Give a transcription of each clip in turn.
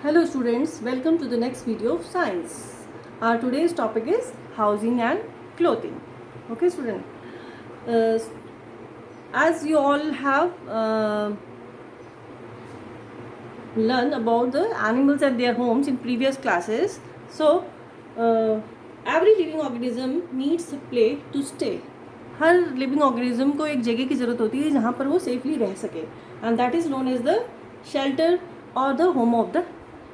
Hello students, welcome to the next video of science. Our today's topic is housing and clothing. Okay student, uh, as you all have learned about the animals and their homes in previous classes, so uh, every living organism needs a place to stay. Her living organism को एक जगह की ज़रूरत होती है जहाँ पर वो सेफली रह सके, and that is known as the shelter or the home of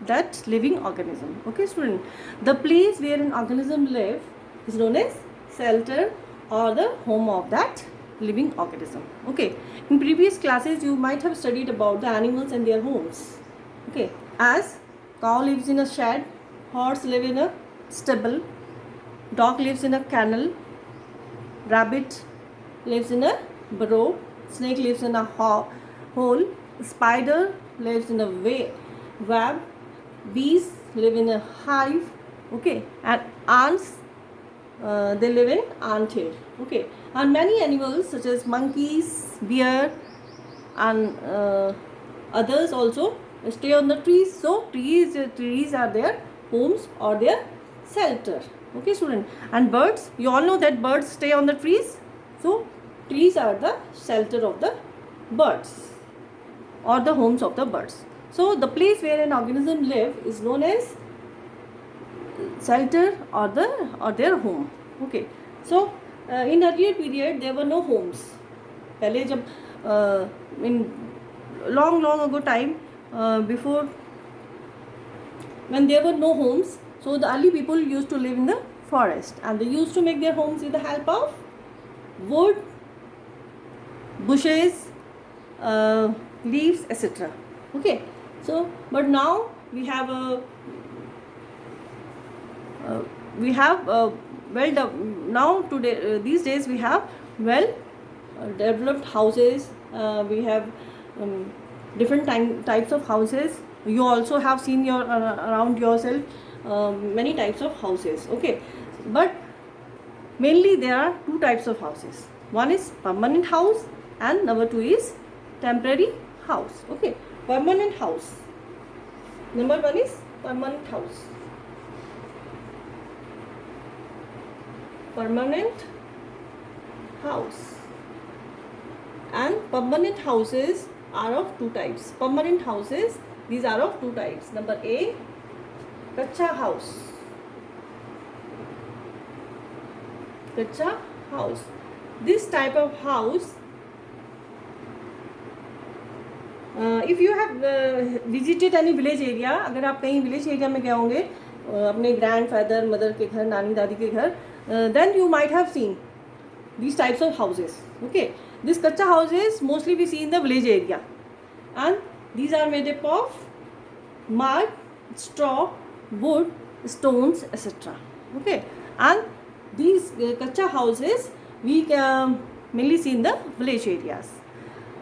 that living organism. Okay student, the place where an organism live is known as shelter or the home of that living organism. Okay, in previous classes you might have studied about the animals and their homes. Okay, as cow lives in a shed, horse live in a stable, dog lives in a kennel, rabbit lives in a burrow, snake lives in a hole, spider lives in a web, bees live in a hive, okay, and ants they live in ant hill, okay, and many animals such as monkeys, bear, and others also stay on the trees. So trees are their homes or their shelter. Okay student, and birds, you all know that birds stay on the trees, so trees are the shelter of the birds or the homes of the birds. So the place where an organism live is known as shelter or their home. Okay, so in earlier period there were no homes. पहले जब in long ago time, before, when there were no homes, so the early people used to live in the forest, and they used to make their homes with the help of wood, bushes, leaves, etc. Okay, so but now we have now today these days we have developed houses. We have different types of houses. You also have seen around yourself many types of houses. Okay, but mainly there are two types of houses. One is permanent house and number two is temporary house. Okay, permanent house. Number one is permanent house. Permanent house. And permanent houses are of two types. Permanent houses, these are of two types. Number A, kacha house. Kacha house. This type of house, if you have visited any village area, अगर आप कहीं village area में गए होंगे अपने grandfather, mother के घर, नानी दादी के घर, then you might have seen these types of houses. Okay, this kacha houses mostly we see in the village area, and these are made up of mud, straw, wood, stones, etc. Okay, and these kacha houses we mainly see in the village areas.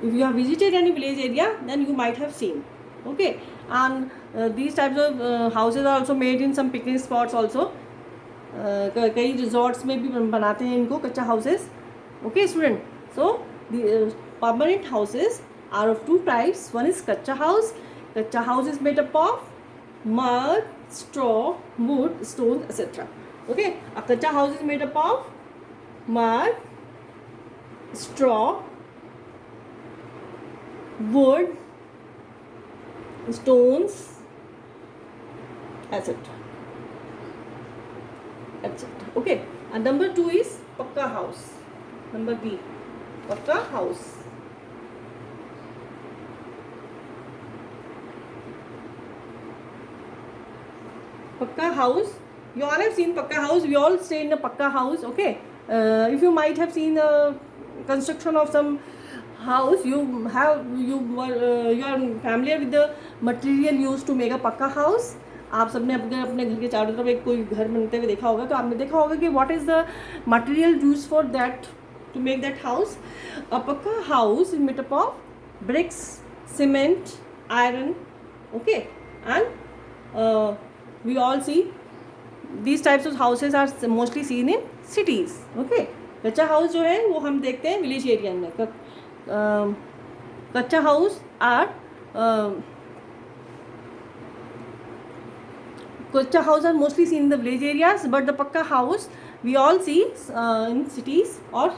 If you have visited any village area, then you might have seen. Okay, and these types of houses are also made in some picnic spots also. कई resorts में भी बनाते हैं इनको kutcha houses. Okay student, so the permanent houses are of two types. One is kutcha house. Kutcha house is made up of mud, straw, wood, stones, etc. Okay, a kacha house is made up of mud, straw, wood, stones, etc. etc. Okay, and number two is pakka house. Number B, pakka house. Pakka house, you all have seen pakka house. We all stay in a pakka house. Okay, if you might have seen the construction of some house, you are familiar with the material used to make a pakka house. आप सबने अपने घर के चारों तरफ एक कोई घर बनते हुए देखा होगा, तो आपने देखा होगा कि what is the material use for that to make that house. A pucca house is made up of bricks, cement, iron. Okay, and we all see these types of houses are mostly seen in cities. Okay, कच्चा house जो है वो हम देखते हैं village area में. Kutcha house are Kacha house are mostly seen in the village areas, but the pakka house we all see in cities or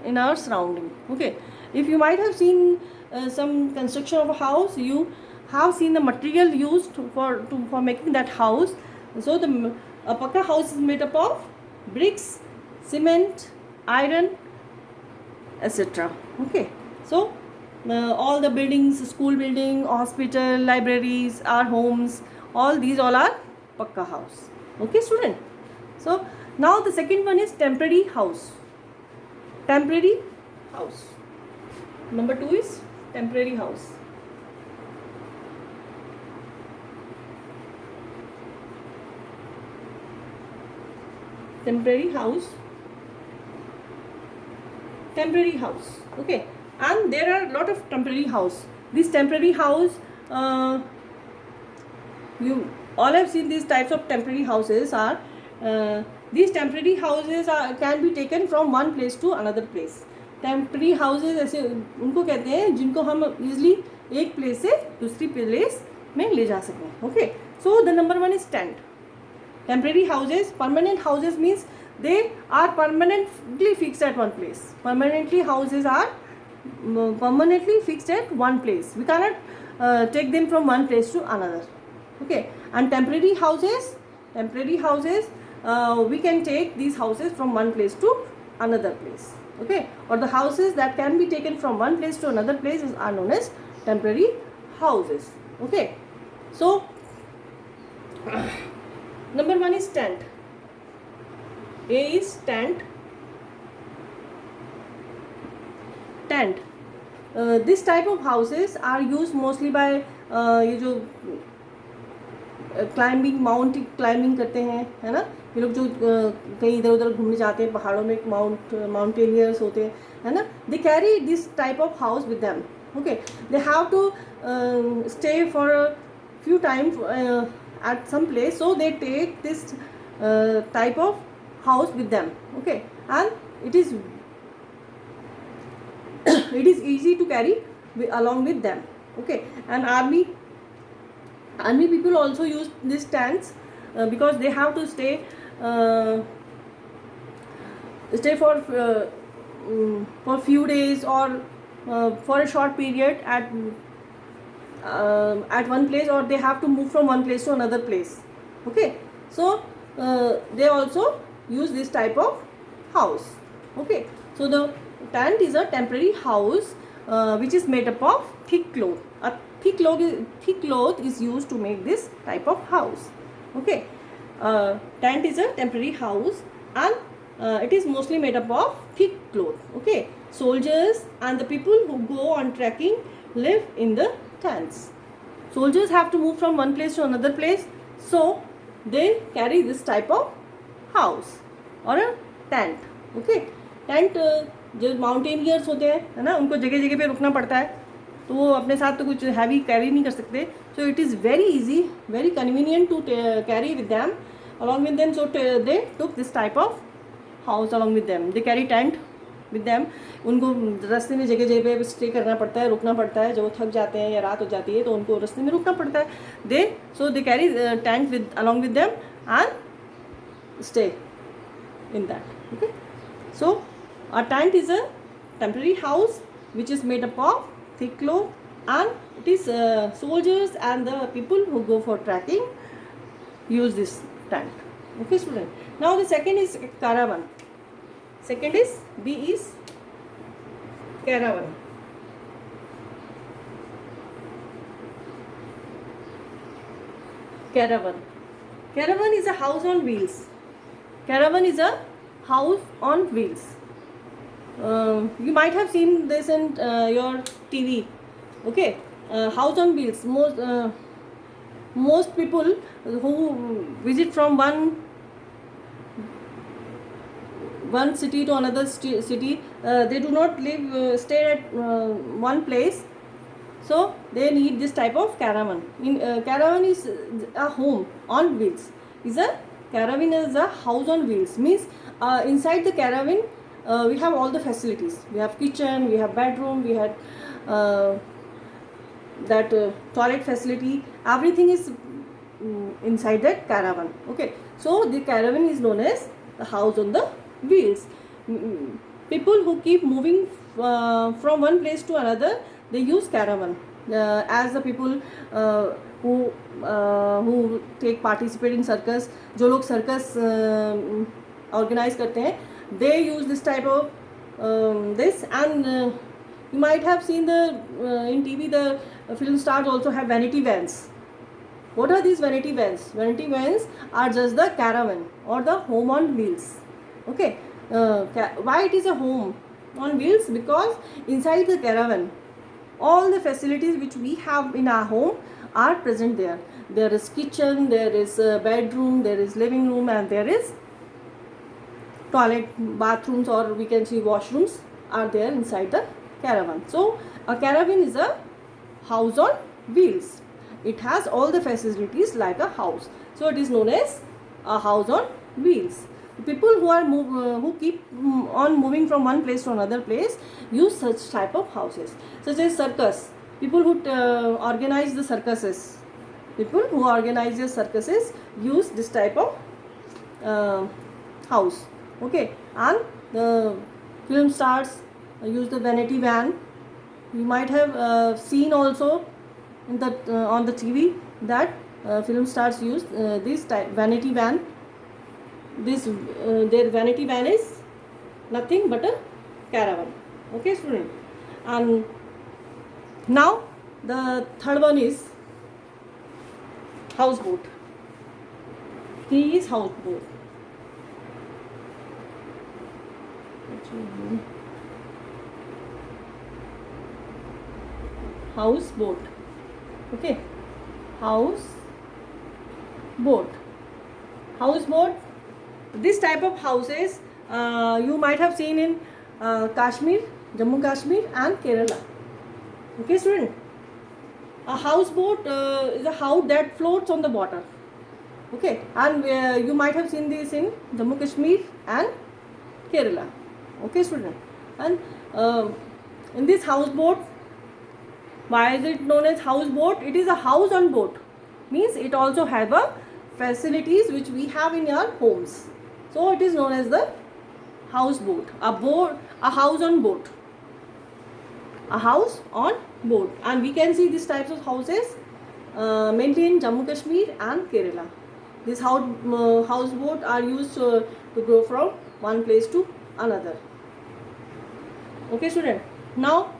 in our surrounding. Okay, if you might have seen some construction of a house, you have seen the material used for making that house. So a pakka house is made up of bricks, cement, iron, etc. Okay, so all the buildings, school building, hospital, libraries, our homes, all these all are pakka house. Okay, student. So now the second one is temporary house. Temporary house. Number 2 is temporary house. Temporary house. Temporary house. Okay, and there are a lot of temporary house. This temporary house, you all have seen these types of temporary houses are. These temporary houses can be taken from one place to another place. Temporary houses ऐसे उनको कहते हैं जिनको हम easily एक place से दूसरी place में ले जा सकें. Okay, so the number 1 is tent. Temporary houses, permanent houses means they are permanently fixed at one place. Permanently houses are permanently fixed at one place. We cannot take them from one place to another. Okay, and temporary houses, we can take these houses from one place to another place. Okay, or the houses that can be taken from one place to another place are known as temporary houses. Okay, so number 1 is tent. A is tent. Tent. This type of houses are used mostly by ये जो climbing, mount climbing करते हैं, है ना, ये लोग जो कहीं इधर उधर घूमने जाते हैं पहाड़ों में, माउंटेनियर्स होते हैं, है ना, they carry this type of house with them. Okay, they have to stay for a few time at some place, so they take this type of house with them. Okay, and it is easy to carry along with them. Okay, and army people also use these tents because they have to stay for few days or for a short period at one place, or they have to move from one place to another place. Okay, so they also use this type of house. Okay, so the tent is a temporary house which is made up of thick cloth. A thick cloth is used to make this type of house. Okay, tent is a temporary house and it is mostly made up of thick cloth. Okay, soldiers and the people who go on trekking live in the tents. Soldiers have to move from one place to another place, so they carry this type of house और tent. Okay, tent जो mountaineers होते हैं, है ना, उनको जगह जगह पे रुकना पड़ता है, तो वो अपने साथ तो कुछ हैवी कैरी नहीं कर सकते. So it is very easy, very convenient to carry with them, along with them. So they took this type of house along with them. They carry tent with them. उनको रास्ते में जगह जगह पे stay करना पड़ता है, रुकना पड़ता है. जब वो थक जाते हैं या रात हो जाती है तो उनको रास्ते में रुकना पड़ता है. दे carry tent with along with them and stay in that. Okay, so a tent is a temporary house which is made up of thick cloth, and it is soldiers and the people who go for trekking use this tent. Okay, student. Now the second is caravan. Second is B is caravan. Caravan is a house on wheels. Caravan is a house on wheels. You might have seen this in your TV. Okay, house on wheels. Most people who visit from one city to another city, they do not stay at one place. So they need this type of caravan. Caravan is a home on wheels. Caravan is a house on wheels. Means inside the caravan we have all the facilities. We have kitchen, we have bedroom, we had that toilet facility. Everything is inside that caravan. Okay, so the caravan is known as the house on the wheels. People who keep moving from one place to another, they use caravan. As the people who take participate in circus, जो लोग circus organize करते हैं, they use this type of this. And you might have seen the in TV the film stars also have vanity vans. What are these vanity vans? Vanity vans are just the caravan or the home on wheels. Okay, why it is a home on wheels? Because inside the caravan, all the facilities which we have in our home are present there. There is kitchen, there is bedroom, there is living room, and there is toilet, bathrooms, or we can see washrooms are there inside the caravan. So a caravan is a house on wheels. It has all the facilities like a house. So it is known as a house on wheels. People who keep on moving from one place to another place use such type of houses. Such as circus. People who organize the circuses. People who organize the circuses use this type of house. Okay, and the film stars use the vanity van. You might have seen also in the on the TV that film stars use this type vanity van. This their vanity van is nothing but a caravan. Okay, student. And now the third one is houseboat. He is houseboat. Houseboat. Okay, houseboat. Houseboat. This type of houses you might have seen in Kashmir, Jammu Kashmir, and Kerala. Okay, student. A houseboat is a house that floats on the water. Okay, and you might have seen this in Jammu Kashmir and Kerala. Okay, student. And in this houseboat, why is it known as houseboat? It is a house on boat. Means it also have a facilities which we have in our homes. So it is known as the houseboat. A house on boat. A house on boat. And we can see these types of houses mainly in Jammu Kashmir and Kerala. These houseboat are used to go from one place to another. Okay, student. Now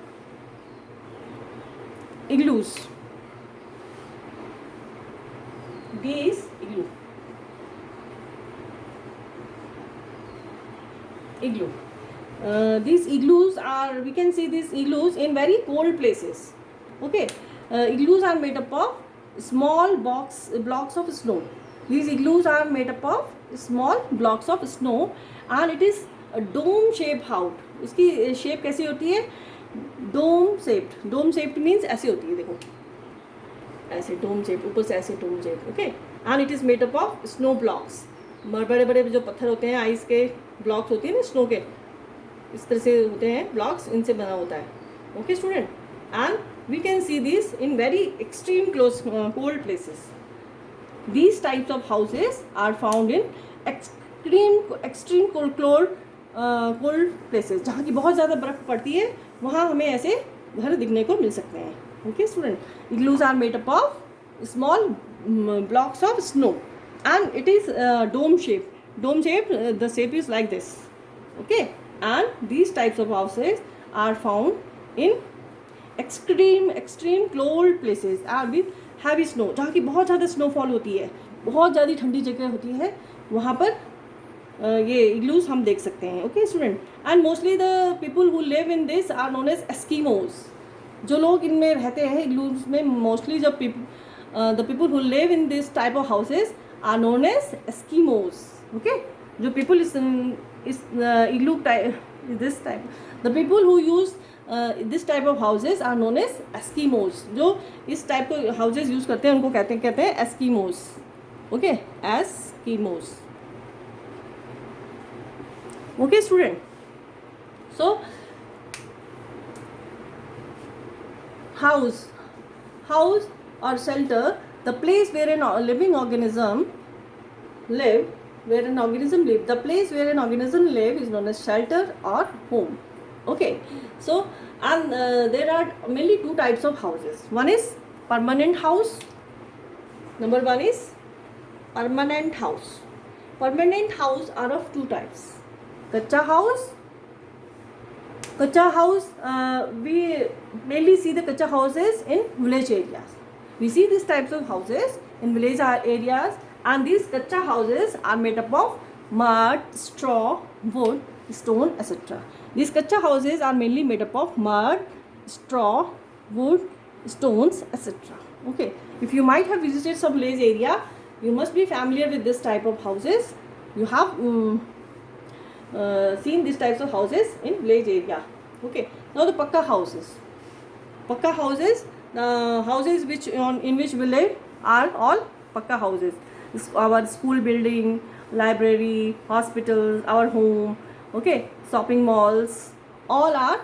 igloos. These igloo. These igloos are, we can see these igloos in very cold places. Okay, igloos are made up of small blocks of snow. These igloos are made up of small blocks of snow, and it is a dome shaped house. इसकी shape कैसी होती है? Dome shaped. Dome shaped means ऐसे होती है, देखो ऐसे dome shaped, ऊपर से ऐसे dome shaped. Okay, and it is made up of snow blocks. बड़े बड़े जो पत्थर होते हैं, आइस के ब्लॉक्स होती है ना, स्नो के इस तरह से होते हैं ब्लॉक्स, इनसे बना होता है. Okay student, and we can see this in very extreme cold places. These types of houses are found in extreme cold places. जहाँ की बहुत ज़्यादा बर्फ़ पड़ती है वहाँ हमें ऐसे घर दिखने को मिल सकते हैं. Okay student, igloos are made up of small blocks of snow and it is dome shape. Dome shape, the shape is like this. Okay, and these types of houses are found in extreme cold places and with heavy snow. जहाँ की बहुत ज़्यादा snowfall होती है, बहुत ज़्यादा ठंडी जगह होती है, वहाँ पर ये इग्लूज हम देख सकते हैं. Okay student, and mostly the people who live in this are known as Eskimos. जो लोग इनमें रहते हैं इग्लूज में, mostly the people who live in this type of houses are known as Eskimos. Okay, जो पीपल इस igloo type this type, the people who use this type of houses are known as Eskimos. जो इस type के houses use करते हैं उनको कहते हैं Eskimos. Okay, Eskimos. Okay student, so house और shelter The place where a living organism live, where an organism live, the place where an organism live is known as shelter or home. Okay, so and there are mainly two types of houses. One is permanent house. Number one is permanent house. Permanent house are of two types. Kacha house. Kacha house, we mainly see the kacha houses in village areas. We see these types of houses in village areas, and these kacha houses are made up of mud, straw, wood, stone, etc. These kacha houses are mainly made up of mud, straw, wood, stones, etc. Okay, if you might have visited some village area, you must be familiar with this type of houses. You have seen these types of houses in village area. Okay, now the pakka houses. Pakka houses, the houses which in which we live are all pakka houses. Our school building, library, hospitals, our home, okay, shopping malls, all are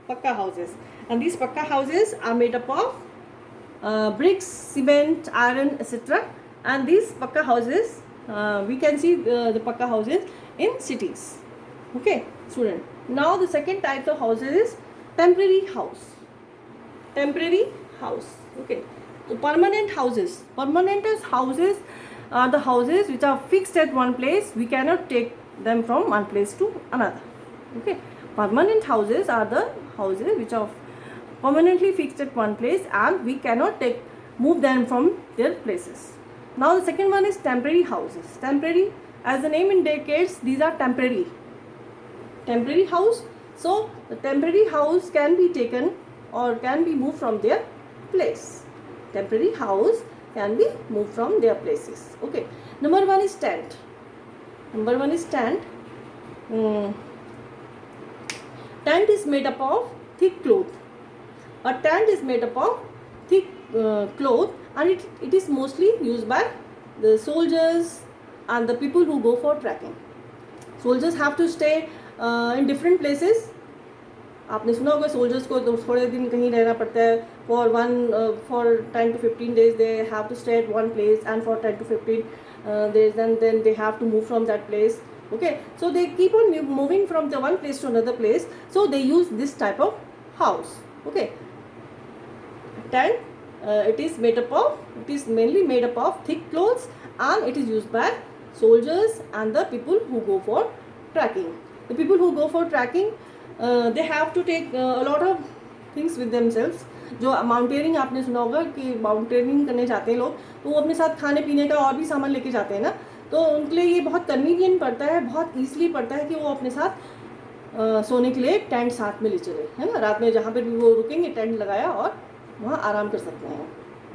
pakka houses. And these pakka houses are made up of bricks, cement, iron, etc. And these pakka houses, we can see the pakka houses in cities. Okay, student. Now the second type of houses is temporary house. Temporary house. Okay. So permanent houses. Permanent houses are the houses which are fixed at one place. We cannot take them from one place to another. Okay. Permanent houses are the houses which are permanently fixed at one place and we cannot move them from their places. Now the second one is temporary houses. Temporary, as the name indicates, these are temporary. Temporary house. So the temporary house can be taken or can be moved from their place. Temporary house can be moved from their places. Okay. Number one is tent. Number one is tent. Tent is made up of thick cloth. A tent is made up of thick cloth, and it is mostly used by the soldiers and the people who go for trekking. Soldiers have to stay in different places. आपने सुना होगा soldiers को थोड़े दिन कहीं रहना पड़ता है for 10 to 15 days they have to stay at one place, and for 10 to 15 days then they have to move from that place. Okay, so they keep on moving from the one place to another place, so they use this type of house. Okay, tent, it is mainly made up of thick clothes, and it is used by soldiers and the people who go for trekking. The people who go for trekking, they have to take a lot of things with themselves. जो mountaineering आपने सुना होगा कि mountaineering करने जाते हैं लोग, तो वो अपने साथ खाने पीने का और भी सामान लेके जाते हैं ना, तो उनके लिए ये बहुत कन्वीनियंट पड़ता है, बहुत ईजिली पड़ता है कि वो अपने साथ सोने के लिए टेंट साथ में ले चले, है ना। रात में जहाँ पर भी वो रुकेंगे टेंट लगाया और वहाँ आराम कर सकते हैं.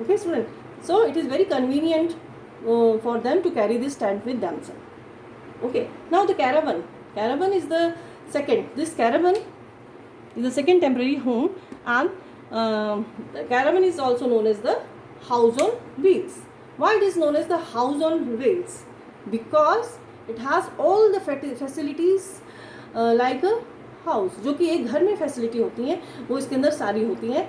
Okay student, so it is very convenient for them to carry this tent with themselves. Okay, now the caravan. Caravan is the second. This caravan is the second temporary home, and the caravan is also known as the house on wheels. Why it is known as the house on wheels? Because it has all the facilities like a house. जो कि एक घर में facility होती हैं वो इसके अंदर सारी होती हैं.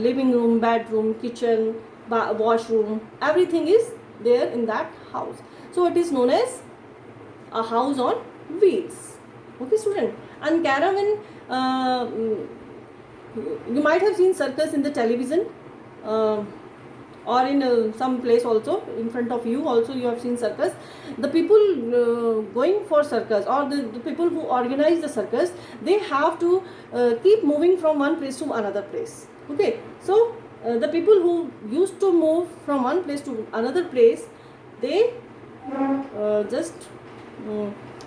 Living room, bedroom, kitchen, washroom, everything is there in that house. So it is known as a house on wheels. Okay student, and caravan, you might have seen circus in the television or in some place also. In front of you also you have seen circus. The people going for circus, or the people who organize the circus, they have to keep moving from one place to another place. Okay, so the people who used to move from one place to another place, they just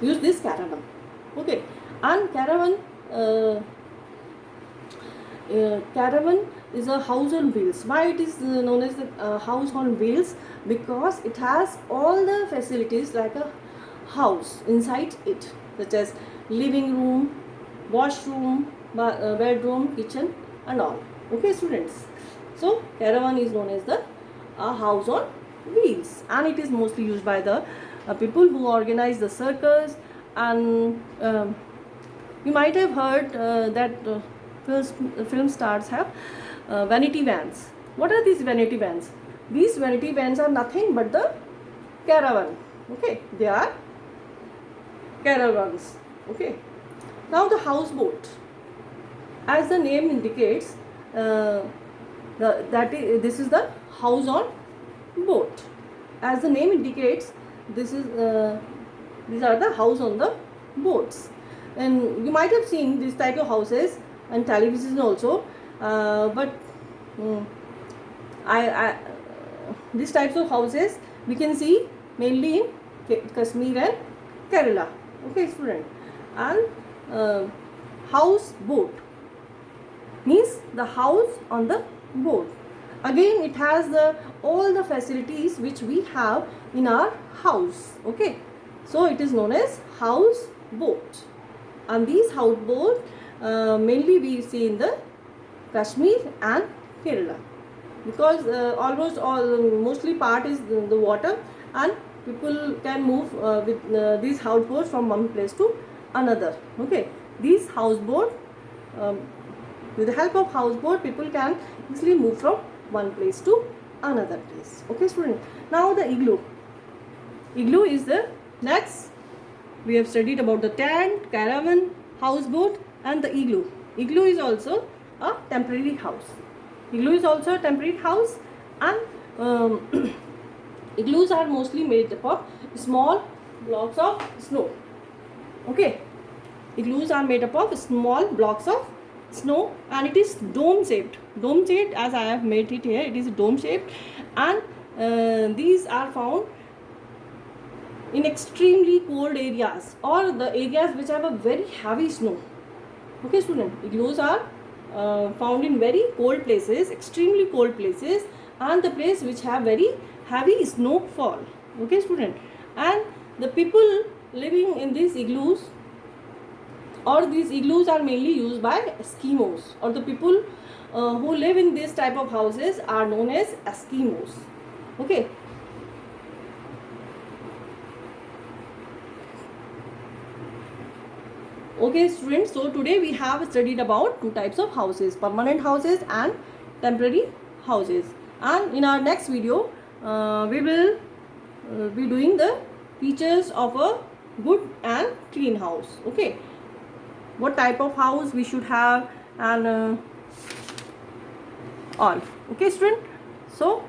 use this caravan. Okay, and caravan is a house on wheels. Why it is known as the house on wheels? Because it has all the facilities like a house inside it, such as living room, washroom, bedroom, kitchen and all. Okay students, so caravan is known as the house on wheels, and it is mostly used by the people who organize the circus. And you might have heard that film stars have vanity vans. What are these vanity vans? These vanity vans are nothing but the caravan. Okay, they are caravans. Okay. Now the houseboat, as the name indicates, this is the house on boat. As the name indicates, these are the house on the boats. And you might have seen this type of houses on television also, but these types of houses we can see mainly in Kashmir and Kerala. Okay, student. And houseboat means the house on the boat. Again, it has all the facilities which we have in our house. Okay, so it is known as houseboat. And these houseboat mainly we see in the Kashmir and Kerala, because almost all mostly part is the water, and people can move with these houseboats from one place to another. Okay, these houseboat, with the help of houseboat, people can easily move from one place to another place. Okay, student. Now the igloo. Igloo is the next. We have studied about the tent, caravan, houseboat, and the igloo. Igloo is also a temporary house. Igloo is also a temporary house, and igloos are mostly made up of small blocks of snow. Okay, igloos are made up of small blocks of snow, and it is dome shaped. Dome shaped, as I have made it here, it is dome shaped, and these are found in extremely cold areas, or the areas which have a very heavy snow. Okay, student, igloos are found in very cold places, extremely cold places, and the place which have very heavy snowfall. Okay, student, and the people living in these igloos, or these igloos are mainly used by Eskimos, or the people who live in this type of houses are known as Eskimos. Okay. Okay, students, so today we have studied about two types of houses, permanent houses and temporary houses. And in our next video, we will be doing the features of a good and clean house. Okay, what type of house we should have, and all. Okay, student. So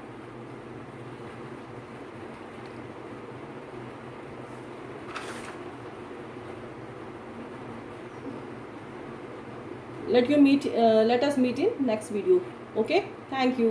let us meet in next video. Okay, thank you.